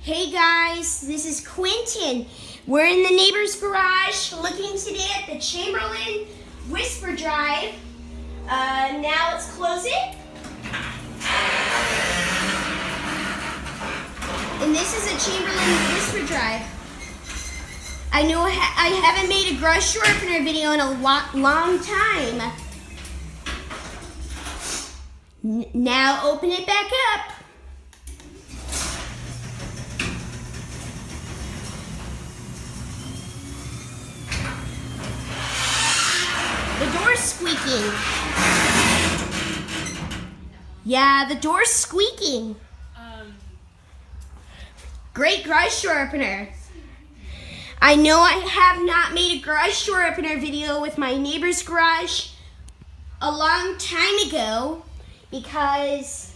Hey guys, this is Quentin. We're in the neighbor's garage looking today at the Chamberlain Whisper Drive. Now let's close it. And this is a Chamberlain Whisper Drive. I know I haven't made a garage door opener video in a long time. Now open it back up. The door's squeaking. Yeah, the door's squeaking. Great garage door opener. I know I have not made a garage door opener video with my neighbor's garage a long time ago because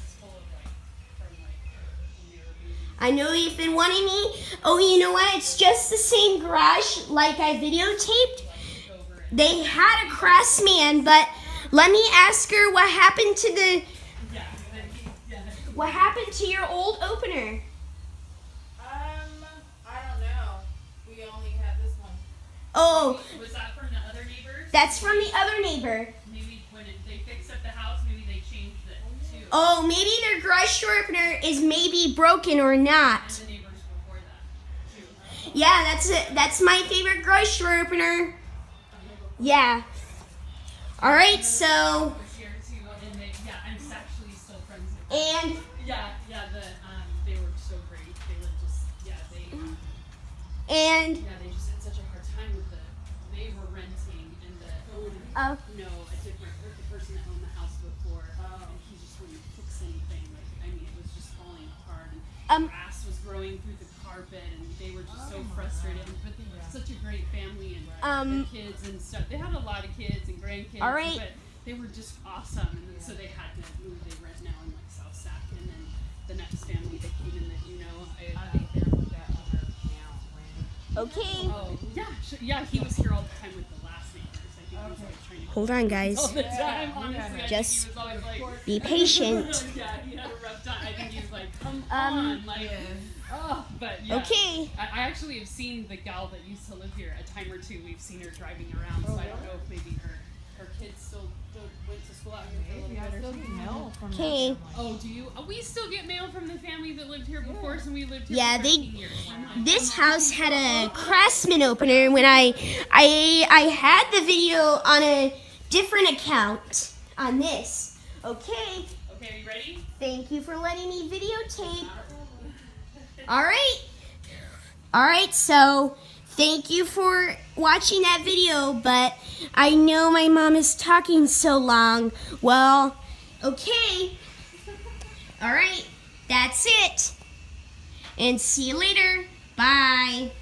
I know you've been wanting me. Oh, you know what? It's just the same garage like I videotaped. They had a craftsman, but let me ask her what happened to your old opener. I don't know. We only have this one. Oh. Was that from the other neighbors? That's from the other neighbor. Maybe when they fixed up the house, maybe they changed it too. Oh, maybe their garage door opener is maybe broken or not. And the neighbors before that too. Yeah, that's my favorite garage door opener. Yeah. All right, so. I'm actually still friends with them. And. They were so great. They were just, And. Yeah, they just had such a hard time with they were renting and the person that owned the house before, and he just wouldn't fix anything. It was just falling apart, and grass was growing through the carpet, and they were just so frustrated. But they were such a great family, and their kids and stuff. They had a lot of kids and grandkids. All right. But they were just awesome, and then, so they had to move. They rent now in South Sac, and then the next family that came in that I think they're with that owner now. Okay. Oh yeah, he was here all the time with the last neighbors. I think he was trying to. Hold on, guys. All the time, honestly. Just I think he was always like, be patient. Yeah, he had a rough time. I think he was like, come on, but yeah. Okay. I actually have seen the gal that used to live here a time or two. We've seen her driving around, so I don't know if maybe her kids still went to school out here for a little bit or something. Okay. Oh, do you? We still get mail from the family that lived here before, so we lived here Yeah, for 13 years. This house had a craftsman opener when I had the video on a different account on this. Okay. Okay, are you ready? Thank you for letting me videotape. All right, so thank you for watching that video, but I know my mom is talking so long. Well, okay. All right, that's it. And see you later. Bye.